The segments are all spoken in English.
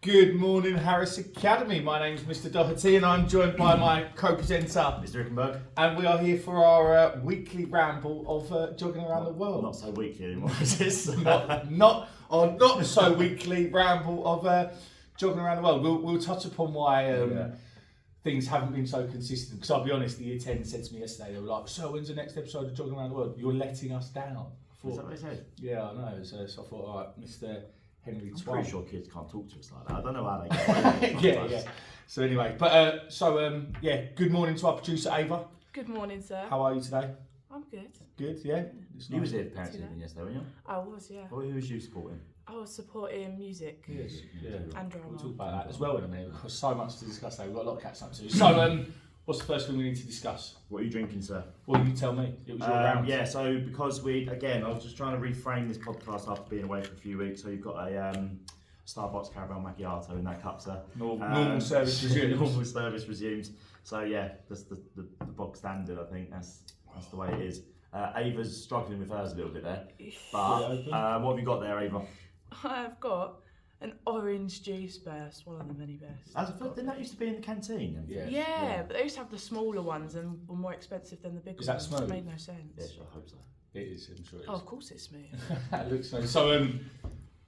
Good morning, Harris Academy. My name is Mr. Doherty and I'm joined by my co-presenter, Mr. Rickenberg. and we are here for our weekly ramble of jogging around the world. Not so weekly anymore, is this? not so weekly ramble of jogging around the world. We'll touch upon why things haven't been so consistent. Because I'll be honest, the year 10 said to me yesterday, they were like, "So when's the next episode of Jogging Around the World? You're letting us down." Is that what they said? Yeah, I know. So I thought, all right, Mr. Henry I'm Twan. pretty sure kids can't talk to us like that. I don't know how they get yeah. So anyway, good morning to our producer Ava. Good morning, sir. How are you today? I'm good. Good, yeah. It's You nice. was here for parents' evening yesterday, weren't you? I was, yeah. Who was you supporting? I was supporting music Yes, yeah. and drama. We'll talk about that as well in a minute. We've got so much to discuss there. We've got a lot to catch up to. So, what's the first thing we need to discuss? What are you drinking, sir? Well, you tell me. It was your round. Yeah, so because I was just trying to reframe this podcast after being away for a few weeks. So you've got a Starbucks caramel macchiato in that cup, sir. Normal service resumes. Normal service resumes. So yeah, that's the bog standard. I think that's the way it is. Ava's struggling with hers a little bit there. But what have you got there, Ava? I've got an orange juice burst, one of the many best. Didn't that used to be in the canteen? Yeah, but they used to have the smaller ones and were more expensive than the big Is that ones. smooth? It made no sense. Yeah, sure, I hope so. It is, I'm sure it is. Oh, of course it's smooth. It looks smooth. So,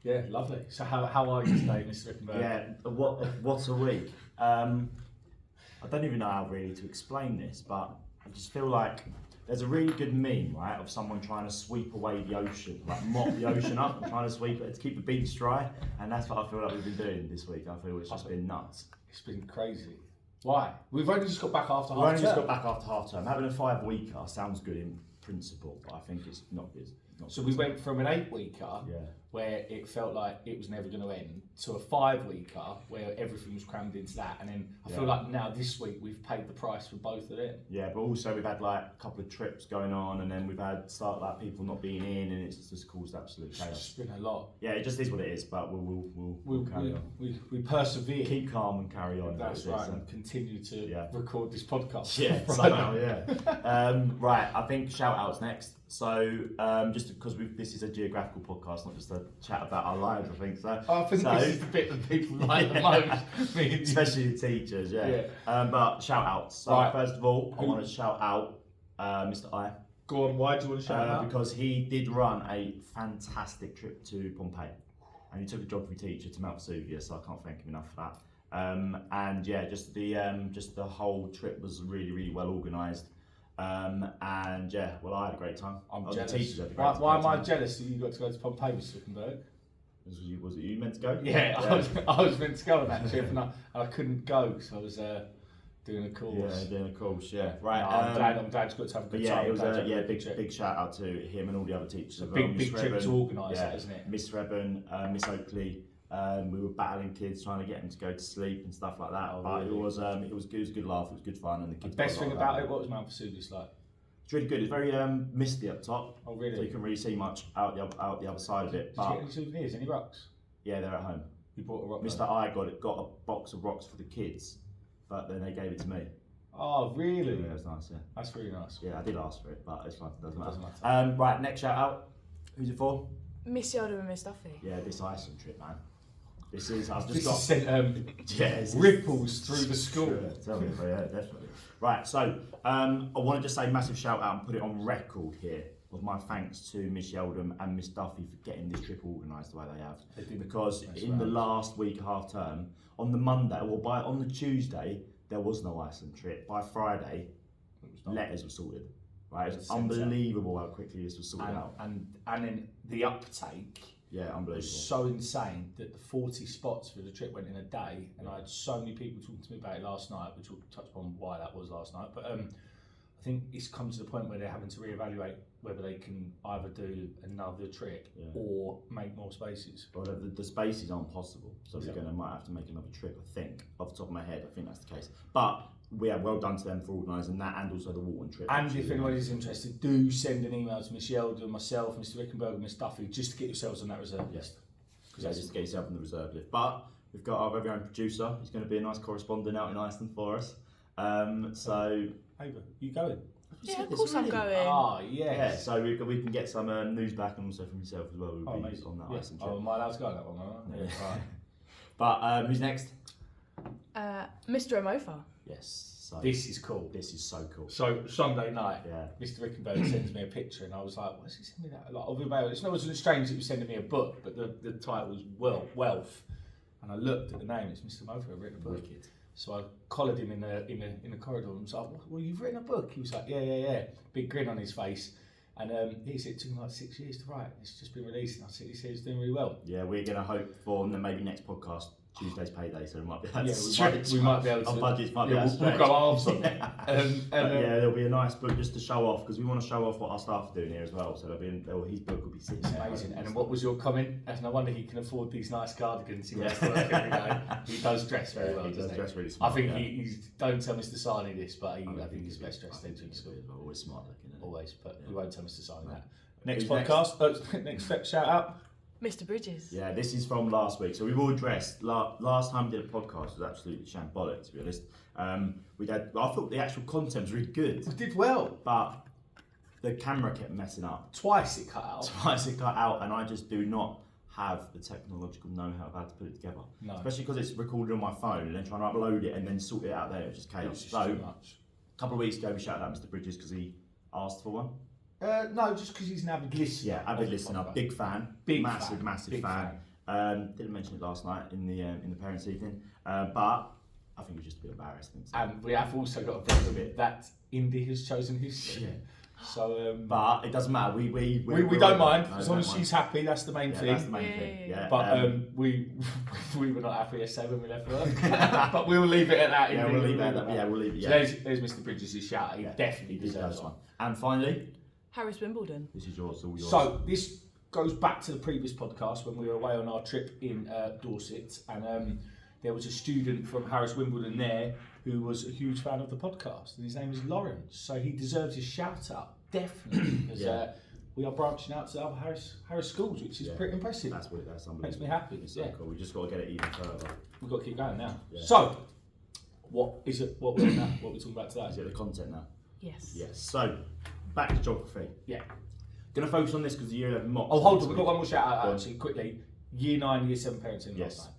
yeah, lovely. So how are you today, Mr. Rickenberg? Yeah, what a week. I don't even know how really to explain this, but I just feel like there's a really good meme, right, of someone trying to sweep away the ocean, like mop the ocean up and trying to sweep it to keep the beach dry, and that's what I feel like we've been doing this week. I feel it's just been nuts. It's been crazy. Why? We've only just got back after We've half only term. just got back after half term. Having a 5-weeker sounds good in principle, but I think it's not good. So we went from an 8-weeker where it felt like it was never going to end to a 5-weeker where everything was crammed into that, and then I feel like now this week we've paid the price for both of them. Yeah, but also we've had like a couple of trips going on, and then we've had people not being in, and it's just caused absolute chaos. It's been a lot. Yeah, it just is what it is, but we'll carry on. We persevere. Keep calm and carry on. That's right, and continue to record this podcast. Yeah, somehow, yeah. Right, I think shout outs next. So, just because this is a geographical podcast, not just a chat about our lives, I think. So I think this is the bit that people like the most, especially the teachers. Yeah. But shout outs. So first of all, I want to shout out Mr. I. Go on. Why do you want to shout out? Because he did run a fantastic trip to Pompeii, and he took a geography teacher to Mount Vesuvius. So I can't thank him enough for that. And yeah, just the whole trip was really, really well organised. And yeah, well, I had a great time. I'm jealous. The teachers had a why great am I time. jealous that you got to go to Pompeii, Mr. Rickenberg? Was it you meant to go? Yeah. I was meant to go on that trip, and I couldn't go because I was doing a course. Yeah, doing a course. Yeah, right. I'm glad you got to have a good time. Yeah, it was big shout out to him and all the other teachers. Big trip to organise that, isn't it? Miss Rebben, Miss Oakley. We were battling kids, trying to get them to go to sleep and stuff like that. But it was good. It was a good laugh. It was good fun, and the kids. The best thing about it, what was Mount Vesuvius like? It's really good. It's very misty up top. Oh, really? So you can really see much out the other side of it. Did you get any souvenirs? Any rocks? Yeah, they're at home. You brought a rock? Mr. I got a box of rocks for the kids, but then they gave it to me. Oh, really? Yeah, it was nice. Yeah, that's really nice. Yeah, I did ask for it, but it's fine. It doesn't matter. Right, next shout out. Who's it for? Miss Yoda and Miss Duffy. Yeah, this Iceland trip, man. Ripples through the school. Sure, tell me, yeah, definitely. Right, so I want to just say massive shout out and put it on record here of my thanks to Miss Yeldham and Miss Duffy for getting this trip organised the way they have. Because in the last week of half term, on the Monday, on the Tuesday, there was no Iceland trip. By Friday, letters were sorted. Right, it's unbelievable how quickly this was sorted out. And then the uptake. Yeah, unbelievable. It was so insane that the 40 spots for the trip went in a day, and I had so many people talking to me about it last night, which we'll touch upon why that was last night. But I think it's come to the point where they're having to reevaluate whether they can either do another trip or make more spaces. Well, the spaces aren't possible, so we're might have to make another trip. I think, off the top of my head, I think that's the case. But well done to them for organising that, and also the Walton trip. And if anyone is interested, do send an email to Miss Yeldham, myself, Mr. Rickenberg, and Miss Duffy, just to get yourselves on that reserve list. Yeah, just to get yourself on the reserve list. But we've got our very own producer. He's going to be a nice correspondent out in Iceland for us. So, Ava, you going? Yeah, of course I'm going. Ah, yes. Yeah, so we can get some news back, and also from yourself as well. We'll be amazing. on that Iceland trip. Oh, am I allowed to go on that one? Yeah. Right. But who's next? Mr. Amofa. Yes. So This is cool. this is so cool. So Sunday night, Yeah. Mr. Rickenberg sends me a picture, and I was like, "Why does he send me that?" Like, it wasn't strange that he was sending me a book, but the title was Wealth, and I looked at the name. It's Mr. Mofer written a book. Wicked. So I collared him in the corridor and was like, "Well, you've written a book." He was like, "Yeah." Big grin on his face, and he said it took him like 6 years to write. It's just been released, and he said he's doing really well. Yeah, we're gonna hope for maybe next podcast. Tuesday's payday, so we might be able to we might be able to. Our budgets might be Yeah, able to we'll stretch. go halves on it. But yeah, there'll be a nice book just to show off because we want to show off what our staff are doing here as well. So his book will be sitting It's there. amazing. And then what was your comment? That's no wonder he can afford these nice cardigans. He wears to work every day. He does dress very well. He does doesn't dress really I smart. think yeah. he's. Don't tell Mr. Sarni this, but I think he's best dressed I think in he's school. good as well, always smart looking. Isn't he? Always, but Yeah. we won't tell Mr. Sarni No. that. Next Who's podcast. Next step. Shout out. Mr. Bridges. Yeah, this is from last week. So we've all dressed. Last time we did a podcast was absolutely shambolic, to be honest. I thought the actual content was really good, We did well. but the camera kept messing up. Twice it cut out. Twice it got out, and I just do not have the technological know-how of how to put it together. No. Especially because it's recorded on my phone and then trying to upload it and then sort it out there. It's just chaos. It's just So too much. a couple of weeks ago, we shouted out Mr. Bridges because he asked for one. No, just because he's an avid listener. Yeah, avid listener, big fan, massive Big fan. Didn't mention it last night in the parents' evening, but I think it was just a bit embarrassing. So. And we have also got a bit of it that Indy has chosen his. Yeah. So, But it doesn't matter. We don't mind No, as long don't as mind. she's happy. That's the main Yeah, thing. that's the main thing. Yeah. Yeah. But we were not happy yesterday when we left work. But we'll leave it at that. yeah, we'll leave it. Yeah, we'll leave it. So Yeah. there's Mr. Bridges' shout. He Yeah. definitely He deserves deserves one. one. And finally, Harris Wimbledon. this is yours. All yours. So this goes back to the previous podcast when we were away on our trip in Dorset, and there was a student from Harris Wimbledon there who was a huge fan of the podcast, and his name is Lawrence. So he deserves a shout out, definitely, because Yeah. we are branching out to other Harris schools, which is Yeah. pretty impressive. That's unbelievable. Makes me happy. It's so Yeah, cool. We just got to get it even further. we've got to keep going now. Yeah. So, what is it? What we're now? What we're talking about Is today? it the content now? Yes. Yes. So back to geography. Yeah. Going to focus on this because the year 11 mocks. Oh, hold next on. We've week. got one more shout out Go on. actually quickly. Year 9, Year 7 parents in Yes. last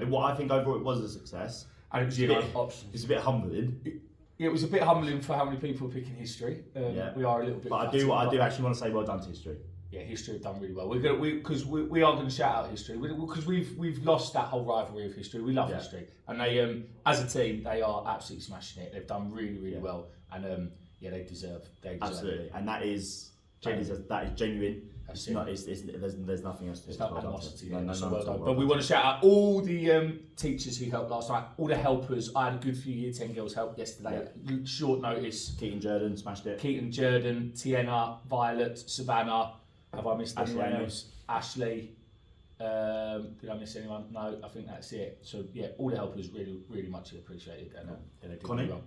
night. What I think overall it was a success. And it was It's Year a 9 bit- options. It's a bit humbling, It was a bit humbling for how many people are picking history. Yeah. We are a little bit. but I do actually want to say well done to history. Yeah, history have done really well. We are going to shout out history because we've lost that whole rivalry of history. We love Yeah. history, and they as a team they are absolutely smashing it. They've done really Yeah. well, and they deserve. Absolutely, it. and that is Genuine. genuine. That's It's it. not. There's nothing else to There's it. no Well done to animosity it. there, No, so none well at all. done. But we want to shout out all the teachers who helped last night, all the helpers. I had a good few Year 10 girls help yesterday. Short notice. Keaton Jordan smashed it. Keaton, Jordan, Tiena, Violet, Savannah. Have I missed Ashley, anyone Amy. else? Ashley. Did I miss anyone? No, I think that's it. So yeah, all the helpers really much appreciated, and they did Connie? really well.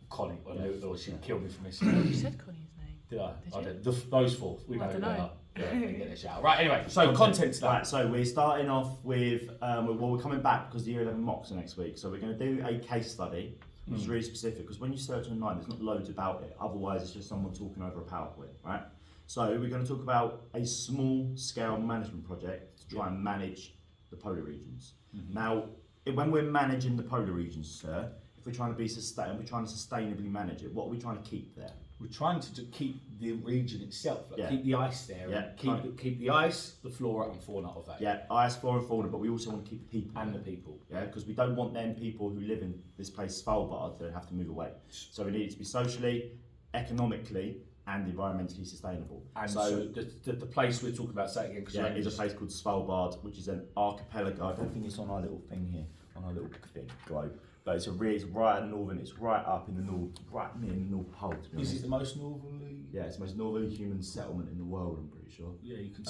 Connie, or she'd kill me for missing. You her. said Connie's name. Did I? Did I you? did. Those four, we know I who they dunno. are. Yeah, they get a shout. Right. Anyway, so content today. Right, so we're starting off with, we're coming back because the year 11 mocks are next week. So we're going to do a case study, which is really specific because when you search online, there's not loads about it. Otherwise, it's just someone talking over a PowerPoint, right? So we're going to talk about a small-scale management project to try and manage the polar regions. Now, when we're managing the polar regions, sir, if we're trying to sustainably manage it, what are we trying to keep there? We're trying to keep the region itself, Yeah. keep the ice there, Yeah. and keep the ice, the flora and fauna of that, Yeah, ice, flora, and fauna, but we also want to keep the people. and the people. Yeah, because we don't want them people who live in this place, Svalbard, to have to move away. So we need it to be socially, economically, and environmentally sustainable. And so the place we're talking about, say it again, because yeah, is a place called Svalbard, which is an archipelago. I don't think it's on our little thing here, on our little thing, globe. But it's right northern. It's right up in the north, right near the North Pole. To be Is honest. it the most northerly? Yeah, it's the most northerly human settlement in the world. I'm pretty sure. Yeah, you can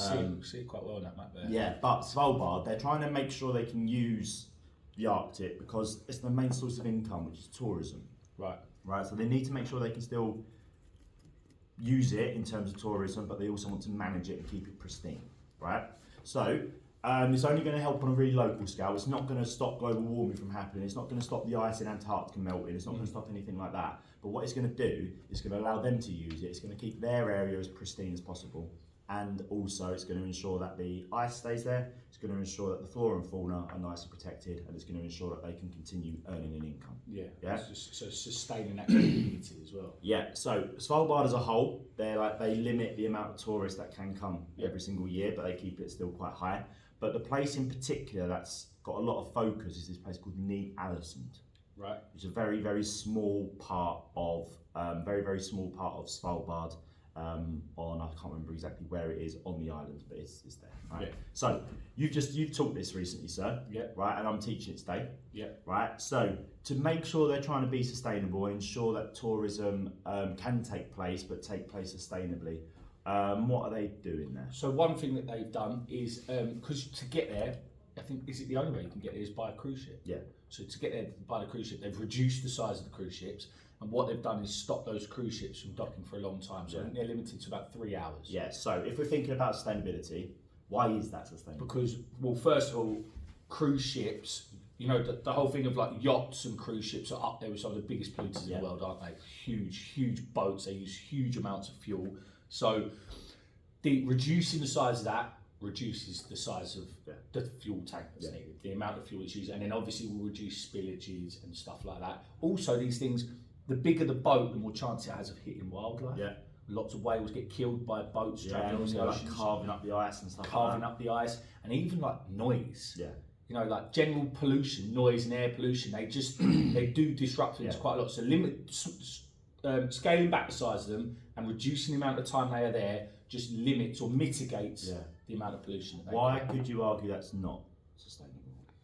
see it quite well on that map there. Yeah, but Svalbard, they're trying to make sure they can use the Arctic because it's the main source of income, which is tourism. Right. Right, so they need to make sure they can still use it in terms of tourism, but they also want to manage it and keep it pristine, right? So it's only going to help on a really local scale. It's not going to stop global warming from happening. It's not going to stop the ice in Antarctica melting. It's not going to stop anything like that. But what it's going to do is going to allow them to use it. It's going to keep their area as pristine as possible, and also it's going to ensure that the ice stays there. It's going to ensure that the flora and fauna are nicely protected, and it's going to ensure that they can continue earning an income. Yeah. Yeah. So sustaining that community as well. Yeah. So Svalbard as a whole, they limit the amount of tourists that can come every single year, but they keep it still quite high. But the place in particular that's got a lot of focus is this place called Ny-Ålesund. Right. It's a very, very small part of Svalbard. I can't remember exactly where it is on the island, but it's there. Right? Yeah. So you've taught this recently, sir. Yeah. Right, and I'm teaching it today. Yeah. Right. So to make sure they're trying to be sustainable and ensure that tourism can take place, but take place sustainably, what are they doing there? So one thing that they've done is because to get there, I think is it the only way you can get there is by a cruise ship. Yeah. So to get there by the cruise ship, they've reduced the size of the cruise ships, and what they've done is stop those cruise ships from docking for a long time. So I think they're limited to about 3 hours. Yeah. So if we're thinking about sustainability, why is that sustainable? Because, well, first of all, cruise ships, you know, the whole thing of like yachts and cruise ships are up there with some of the biggest polluters in the world, aren't they? Huge boats. They use huge amounts of fuel. So reducing the size of that reduces the size of the fuel tank that's needed, the amount of fuel it's used, and then obviously will reduce spillages and stuff like that. Also, these things, the bigger the boat, the more chance it has of hitting wildlife. Yeah. Lots of whales get killed by boats And travelling on also the like oceans, carving up the ice and stuff. carving like up the ice, and even like noise. Yeah. You know, like general pollution, noise and air pollution, they do disrupt things quite a lot. So scaling back the size of them and reducing the amount of time they are there just limits or mitigates the amount of pollution that they Why get. could you argue that's not sustainable?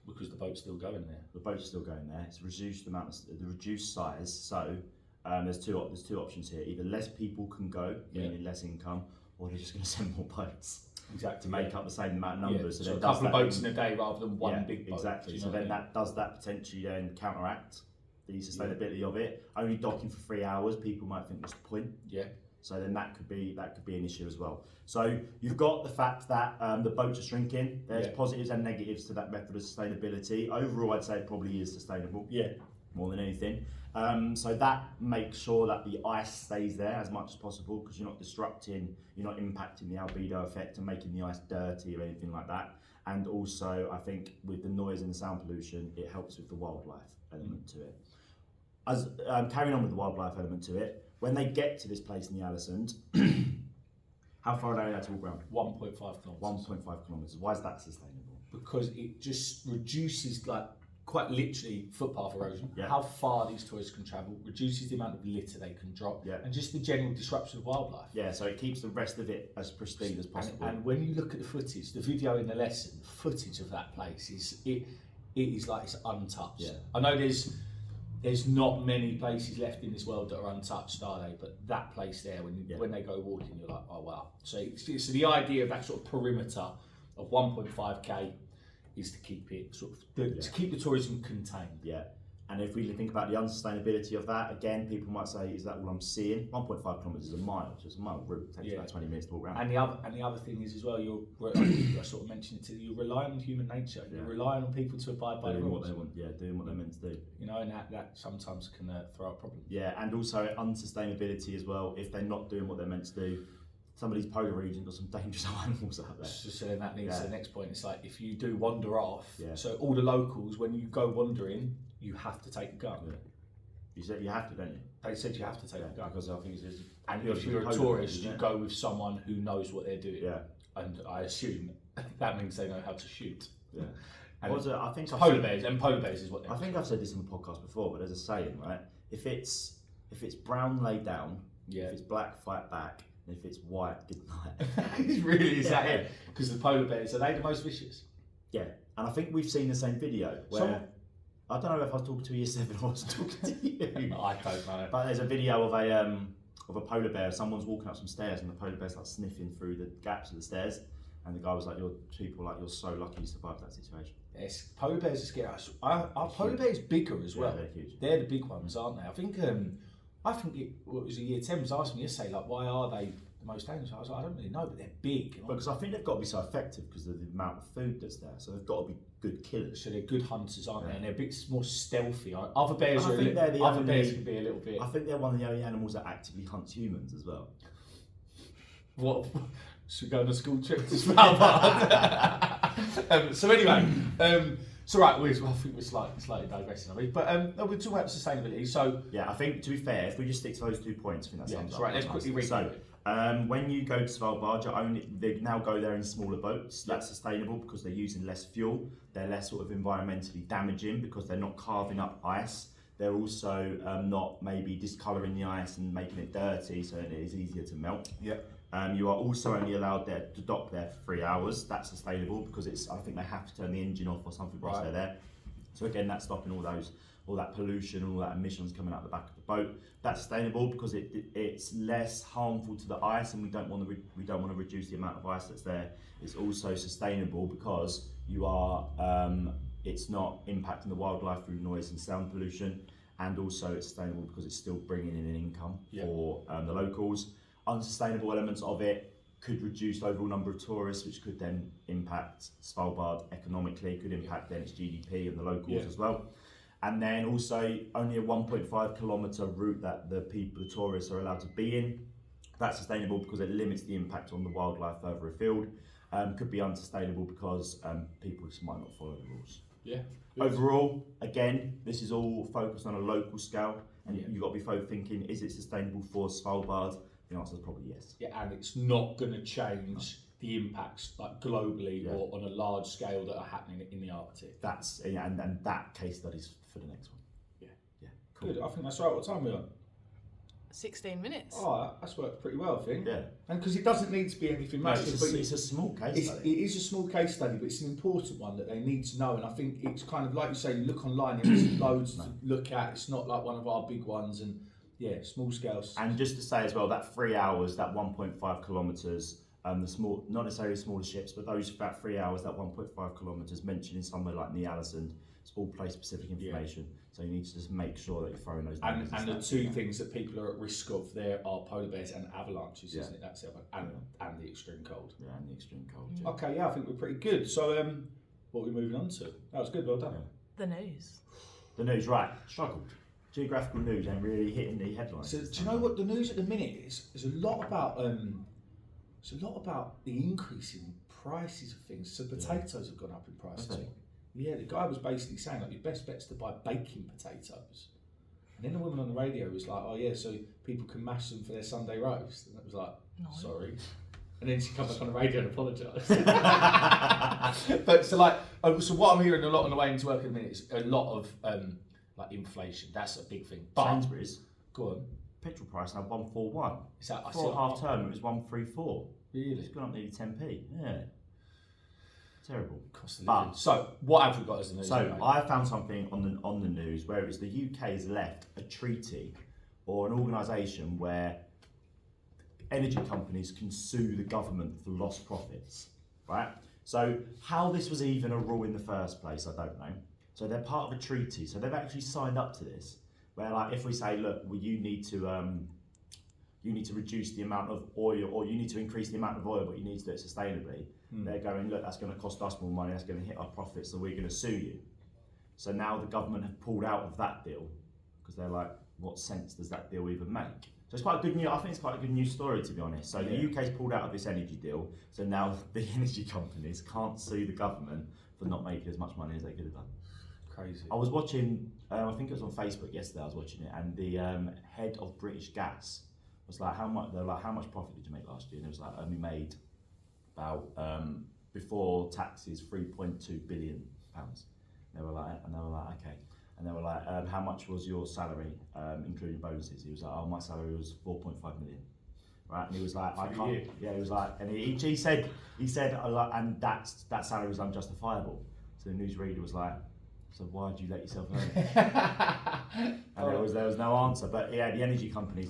Because the boat's still going there. The boat's still going there. It's reduced the amount of the reduced size. So there's two options here. Either less people can go, meaning less income, or they're just going to send more boats. Exactly. To make up the same amount of numbers. So a couple of boats in a day rather than one big boat. Exactly. You know So then what does that potentially then counteract the sustainability of it? Only docking for 3 hours, people might think what's the point? Yeah. So then that could be an issue as well. So you've got the fact that the boats are shrinking. There's positives and negatives to that method of sustainability. Overall, I'd say it probably is sustainable. Yeah. More than anything. So that makes sure that the ice stays there as much as possible, because you're not disrupting, you're not impacting the albedo effect and making the ice dirty or anything like that. And also, I think with the noise and the sound pollution, it helps with the wildlife element to it. As carrying on with the wildlife element to it, when they get to this place in the Ålesund, how far are they allowed to walk around? 1.5 kilometres. 1.5 kilometres. Why is that sustainable? Because it just reduces, like, quite literally footpath erosion, Yeah. how far these tourists can travel, reduces the amount of litter they can drop, and just the general disruption of wildlife. Yeah, so it keeps the rest of it as pristine as possible. And when you look at the footage, the video in the lesson, the footage of that place it is like it's untouched. Yeah. I know there's not many places left in this world that are untouched, are they? But that place there, when they go walking, you're like, oh wow. So the idea of that sort of perimeter of 1.5k is to keep it to keep the tourism contained. Yeah. And if we think about the unsustainability of that, again, people might say, is that all I'm seeing? 1.5 kilometres is a mile, so it's a mile route. It takes about 20 minutes to walk around. And the other thing is as well, I sort of mentioned it to you, you're relying on human nature. You're relying on people to abide by the rules. Doing what they're meant to do. You know, and that sometimes can throw up problems. Yeah, and also unsustainability as well. If they're not doing what they're meant to do, some of these polar regions got some dangerous animals out there. So then that leads to the next point. It's like if you do wander off, Yeah. so all the locals, when you go wandering, you have to take a gun. Yeah. You said you have to, don't you? They said you have to take a gun. Because I think it's just... And if you're a tourist, you go with someone who knows what they're doing. Yeah. And I assume that means they know how to shoot. Yeah. And What was it? I think I've polar said- bears, and polar bears is what they're I think I've said this on the podcast before, but there's a saying, right? If it's brown, lay down. Yeah. If it's black, fight back. And if it's white, good night. It really is that it? Because the polar bears, are they the most vicious? Yeah. And I think we've seen the same video where... I don't know if I was talking to year 7 or I was talking to you. I don't know. But there's a video of a polar bear. Someone's walking up some stairs and the polar bear's like sniffing through the gaps of the stairs. And the guy was like, you're so lucky you survived that situation. Yes, polar bears are scary. Are polar bears bigger as well? Yeah, they're huge. They're the big ones, aren't they? I think it was a year 10 was asking me yesterday, like, why are they the most dangerous? I was like, I don't really know, but they're big. Because I think they've got to be so effective because of the amount of food that's there. So they've got to be good killers. So they're good hunters, aren't they? And they're a bit more stealthy. Other bears I think they're the other only- bears can be a little bit. I think they're one of the only animals that actively hunts humans as well. What should go on a school trip to Svalbard. So anyway, so right, I think we're slightly digressing, I mean, but we're talking about sustainability. So yeah, I think to be fair, if we just stick to those 2 points, I think that sums up. Right. Let's quickly read. So, when you go to Svalbard, they now go there in smaller boats. That's sustainable because they're using less fuel. They're less sort of environmentally damaging because they're not carving up ice. They're also not maybe discolouring the ice and making it dirty, so it is easier to melt. Yeah. You are also only allowed there to dock there for 3 hours. That's sustainable because I think they have to turn the engine off or something whilst they're there. So again, that's stopping all that pollution, all that emissions coming out the back of the boat. That's sustainable because it's less harmful to the ice, and we don't want to reduce the amount of ice that's there. It's also sustainable because it's not impacting the wildlife through noise and sound pollution, and also it's sustainable because it's still bringing in an income for the locals. Unsustainable elements of it could reduce the overall number of tourists, which could then impact Svalbard economically, could impact then its GDP and the locals as well. And then also only a 1.5 kilometre route that the tourists are allowed to be in. That's sustainable because it limits the impact on the wildlife further afield. Could be unsustainable because people just might not follow the rules. Yeah. Overall, again, this is all focused on a local scale, and you've got to be thinking, is it sustainable for Svalbard? The answer is probably yes. Yeah, and it's not going to change the impacts like globally or on a large scale that are happening in the Arctic. That's and that case study's for the next one. Yeah, cool. Good. I think that's right. What time are we on? 16 minutes. Oh, that's worked pretty well, I think. Yeah. And because it doesn't need to be anything massive, but it's a small case study. It is a small case study, but it's an important one that they need to know. And I think it's kind of like you say, you look online, there's loads to look at. It's not like one of our big ones, and small scales. And just to say as well, that 3 hours, that 1.5 kilometres, the small, not necessarily smaller ships, but those about 3 hours, that 1.5 kilometres mentioned in somewhere like Ny-Ålesund, it's all place-specific information. So you need to just make sure that you're throwing those numbers. And the two things that people are at risk of there are polar bears and avalanches, isn't it? That's it. And the extreme cold. Yeah, and the extreme cold. Okay, I think we're pretty good. So, what are we moving on to? That was good, well done. The news. The news, right? Struggled. Geographical news ain't really hitting the headlines. So, do you know what the news at the minute is? There's a lot about the increase in prices of things. So potatoes have gone up in price too. Yeah, the guy was basically saying like your best bet's to buy baking potatoes. And then the woman on the radio was like, oh yeah, so people can mash them for their Sunday roast. And it was like, sorry. And then she come back on the radio and apologised. But so what I'm hearing a lot on the way into work at the minute is a lot of like inflation. That's a big thing. But Sainsbury's, go on. petrol price now 141. Is that for half term? It was 134. Really? It's gone up nearly 10p. Yeah. Terrible. Cost of living. So what have we got as the news? So I found something on the news where it was the UK has left a treaty or an organisation where energy companies can sue the government for lost profits, right? So how this was even a rule in the first place, I don't know. So they're part of a treaty. So they've actually signed up to this, where like if we say, look, well, you need to reduce the amount of oil, or you need to increase the amount of oil, but you need to do it sustainably. They're going, look, that's going to cost us more money, that's going to hit our profits, so we're going to sue you. So now the government have pulled out of that deal because they're like, what sense does that deal even make? So it's quite a good news. I think it's quite a good news story, to be honest. So the UK's pulled out of this energy deal, so now the energy companies can't sue the government for not making as much money as they could have done. Crazy. I was watching, I think it was on Facebook yesterday. I was watching it, and the head of British Gas was like, how much? They're like, how much profit did you make last year? And it was like, we made about before taxes £3.2 billion. They were like, okay. And they were like, how much was your salary, including bonuses? He was like, oh, my salary was 4.5 million. Right, and he was like, I can't. Yeah, he was like, and he said, and that salary was unjustifiable. So the newsreader was like, so why did you let yourself earn it? And there was no answer. But yeah, the energy companies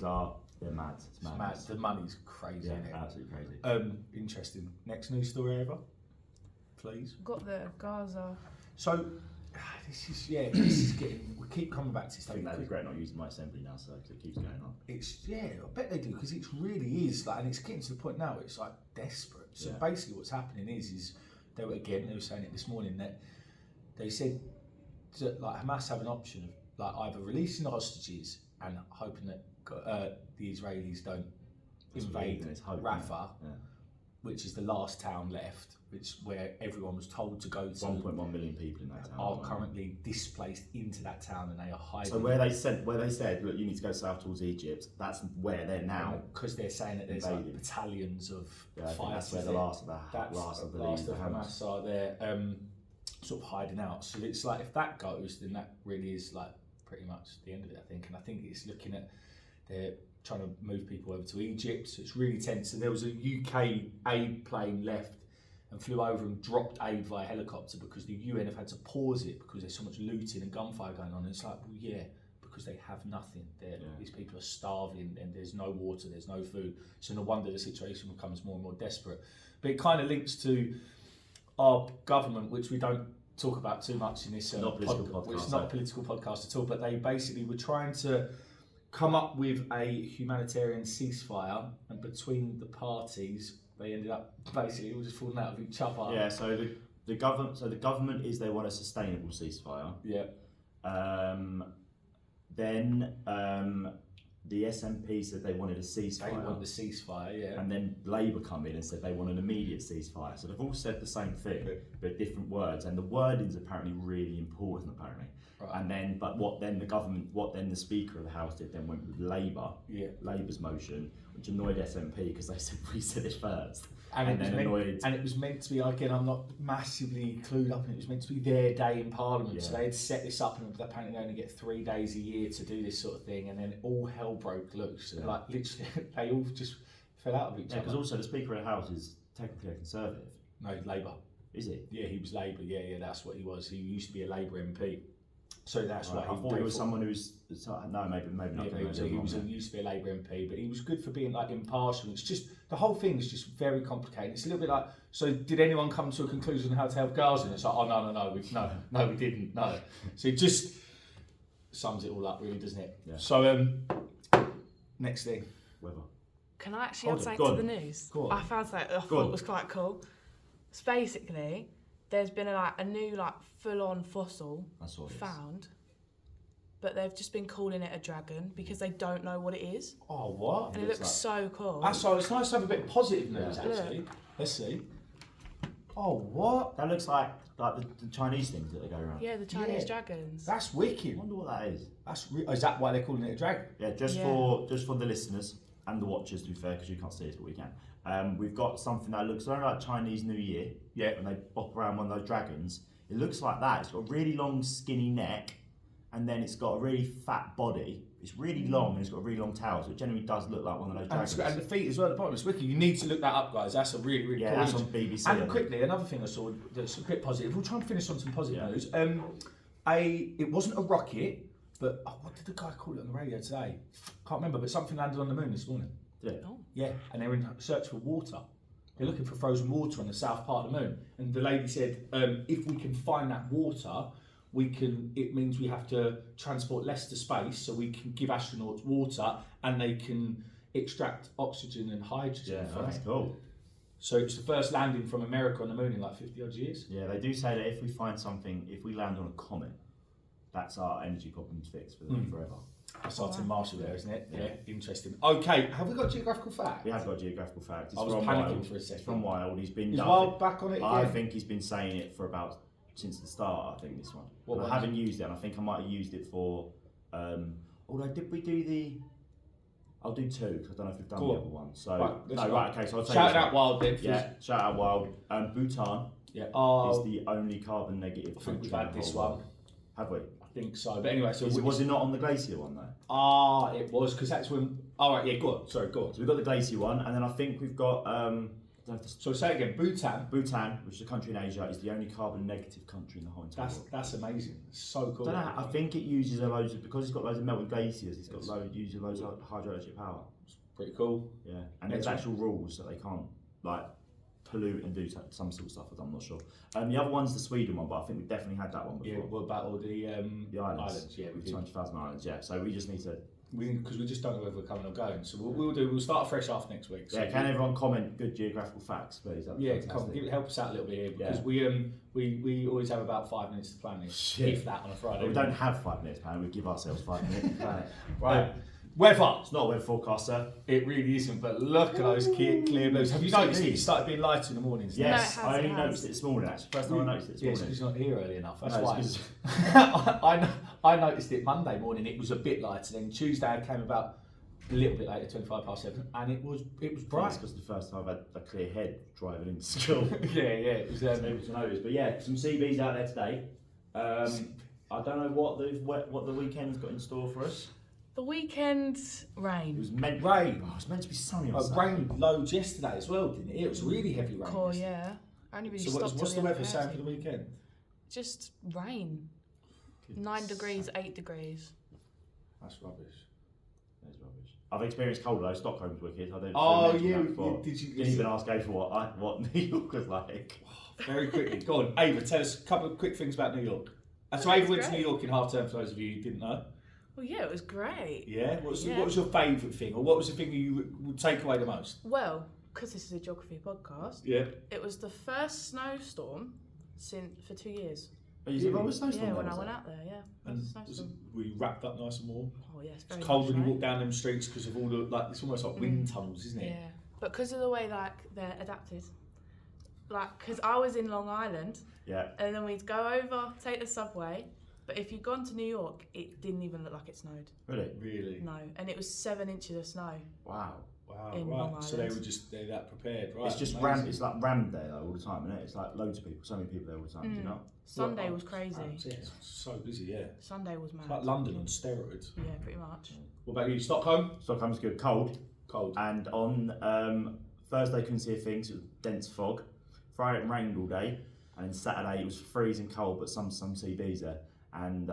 they're mad. It's mad. The money's crazy. Yeah, isn't it? absolutely crazy. Interesting. Next news story over, please. Got the Gaza. So this is getting. We keep coming back to this. I think that'd be great not using my assembly now, so it keeps going on. I bet they do, because it really is like, and it's getting to the point now. It's like desperate. So basically, what's happening is they were saying it this morning, that they said that like Hamas have an option of like either releasing the hostages and hoping that the Israelis don't invade Rafah, which is the last town left, where everyone was told to go to. 1.1 million people in that town are currently displaced into that town, and they are hiding. So where they said, look, you need to go south towards Egypt. That's where they're now. Because they're saying that there's like battalions of fighters. That's where the last of the Hamas are there, sort of hiding out. So it's like if that goes, then that really is like pretty much the end of it, I think. And I think it's looking at they're trying to move people over to Egypt. So it's really tense. And there was a UK aid plane left and flew over and dropped aid via helicopter because the UN have had to pause it because there's so much looting and gunfire going on. And it's like, well, yeah, because they have nothing. These people are starving and there's no water, there's no food. So no wonder the situation becomes more and more desperate. But it kind of links to our government, which we don't talk about too much in this podcast. It's not a political podcast at all, but they basically were trying to come up with a humanitarian ceasefire, and between the parties, they ended up basically all just falling out of each other. Yeah, so the government is they want a sustainable ceasefire. Yeah. Then the SNP said they wanted a ceasefire. They want the ceasefire, yeah. And then Labour come in and said they want an immediate ceasefire. So they've all said the same thing, but different words. And the wording's apparently really important, apparently. Right. And then, what then the Speaker of the House did then went with Labour, Labour's motion, which annoyed SNP because they said we said it first. And it was meant to be, again, I'm not massively clued up, and it was meant to be their day in Parliament. Yeah. So they had set this up, and apparently they only get 3 days a year to do this sort of thing, and then all hell broke loose. Yeah. Like, literally, they all just fell out of each other. Because also the Speaker of the House is technically a Conservative. No, Labour. Is he? Yeah, he was Labour. Yeah, that's what he was. He used to be a Labour MP. So that's why I thought he was someone who's maybe not. Yeah, he used to be a Labour MP, but he was good for being like impartial. It's just the whole thing is just very complicated. It's a little bit like, so did anyone come to a conclusion on how to help Gaza? And it's like, oh no, we didn't. No. So it just sums it all up, really, doesn't it? Yeah. So next thing, weather. Can I actually add something to the news? I found something I thought was quite cool. So basically, there's been a new full-on fossil found, but they've just been calling it a dragon because they don't know what it is. Oh, what? And it looks so cool. So it's nice to have a bit of positive news, actually. Let's see. Oh, what? That looks like the Chinese things that they go around. Yeah, the Chinese dragons. That's wicked. I wonder what that is. Is that why they're calling it a dragon? Yeah, just for the listeners and the watchers, to be fair, because you can't see it, but we can. We've got something that looks like Chinese New Year. Yeah. When they bop around one of those dragons. It looks like that. It's got a really long, skinny neck, and then it's got a really fat body. It's really long, and it's got a really long tail, so it generally does look like one of those dragons. And the feet as well at the bottom. It's wicked. You need to look that up, guys. That's a really, really cool. Yeah, that's on BBC. And quickly, another thing I saw that's a bit positive. We'll try and finish on some positive news. It wasn't a rocket, but what did the guy call it on the radio today? Can't remember, but something landed on the moon this morning. Yeah. Oh. Yeah, and they're in search for water. They're looking for frozen water on the south part of the moon. And the lady said, if we can find that water, it means we have to transport less to space, so we can give astronauts water and they can extract oxygen and hydrogen. Yeah, that's cool. So it's the first landing from America on the moon in 50 odd years. Yeah, they do say that if we find something, if we land on a comet, that's our energy problems fixed for forever. That's our Tim Marshall there, isn't it? Yeah, interesting. Okay, have we got geographical fact? We have got geographical fact. I was panicking for a second. It's from Wild. He's been. Is Wild back on it again? I think he's been saying it for since the start. I think this one. I haven't used it, and I think I might have used it for. Although did we do the? I'll do two because I don't know if we've done the other one. So okay. So I'll tell shout out Wild then. Yeah, shout out Wild. Bhutan. Yeah. Is the only carbon negative. I think we've had this one. Have we? I think so. But anyway, so was it not on the glacier one though? It was because that's when. All right, yeah, go on. Sorry, go on. So we've got the glacier one, and then I think we've got. So say it again. Bhutan, which is a country in Asia, is the only carbon negative country in the whole entire world. That's amazing. It's so cool. I think it uses because it's got loads of melted glaciers. It's got loads of hydroelectric power. It's pretty cool. Yeah, and there's actual rules that they can't pollute and do some sort of stuff. I'm not sure. The other one's the Sweden one, but I think we definitely had that one before. Yeah, what about all the islands? Yeah, we've 200,000 islands. Yeah, so we just need to. Because we just don't know whether we're coming or going. So we'll start fresh after next week. So can everyone comment good geographical facts, please? Help us out a little bit here because we always have about 5 minutes to plan this. If that on a Friday. We don't have 5 minutes plan. We give ourselves 5 minutes to plan it. Right. Weather. It's not a weather forecast, sir. It really isn't, but look at those clear blues. Have you noticed it started being lighter in the mornings? Yes, No, I only noticed it this morning, actually. First time I noticed it this morning. Yes, because you're not here early enough. That's No, why. I noticed it Monday morning, it was a bit lighter. Then Tuesday I came about a little bit later, 7, and it was bright. Because the first time I've had a clear head driving into school. yeah, it was able to notice. But yeah, some CBs out there today. I don't know what the weekend's got in store for us. The weekend, rain. It was meant rain. Oh, it was meant to be sunny. It rained loads yesterday as well, didn't it? It was really heavy rain. Cool, yeah. Only really so what's the weather saying for the weekend? Just rain. 9 degrees, 8 degrees. That's rubbish. That's rubbish. I've experienced cold though. Stockholm's wicked. I didn't didn't even ask Ava what New York was like. Very quickly, go on, Ava. Tell us a couple of quick things about New York. So Ava went to New York in half term. For those of you who didn't know. Well, yeah, it was great. Yeah? What was your favourite thing, or what was the thing you would take away the most? Well, because this is a geography podcast, it was the first snowstorm for 2 years. Oh, you said snowstorm? Yeah, when I went out there, yeah. And were you wrapped up nice and warm? Oh, yes, it's cold when you walk down them streets because of all the, it's almost like wind tunnels, isn't it? Yeah, but because of the way, they're adapted. Because I was in Long Island, and then we'd go over, take the subway. But if you'd gone to New York, it didn't even look like it snowed. Really? No, and it was 7 inches of snow. Wow, right. So they were they're that prepared, right? It's just it's like rammed there though all the time, isn't it? It's like loads of people, so many people there all the time, do you know? Sunday was crazy. It's so busy, yeah. Sunday was mad. It's like London on steroids. Yeah, pretty much. What about you, Stockholm? Stockholm's good. Cold. And on Thursday couldn't see a thing, so it was dense fog. Friday it rained all day, and then Saturday it was freezing cold, but some CBs there. And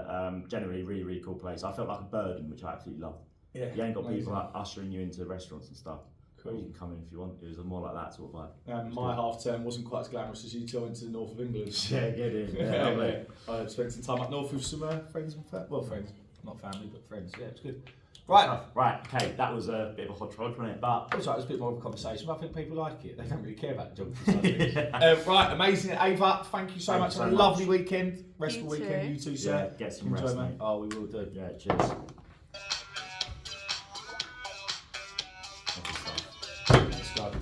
generally really, really cool place. I felt like a burden, which I absolutely love. Yeah, you ain't got people like ushering you into restaurants and stuff. Cool. You can come in if you want. It was more like that sort of vibe. My half term wasn't quite as glamorous as you two. I went to the north of England. Yeah, get in. Yeah, I spent some time up north with some friends and friends, not family but friends. Yeah, it was good. Right, okay, that was a bit of a hodgepodge, wasn't it? But it was a bit more of a conversation, but I think people like it. They don't really care about the geography side. Right, amazing. Ava, thank you so much. Have a lovely weekend. Restful weekend, you too, sir. Yeah, get some rest, mate. Oh, we will do. Yeah, cheers.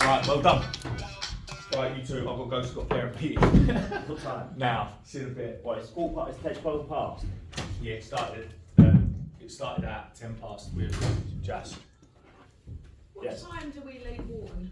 Right, well done. Right, you two, I've got to go to Scott Fair and Pete. What time? Now, see you in a bit. What, it's 12 past? Yeah, it started at 10 past with Jazz. What time do we leave Wharton?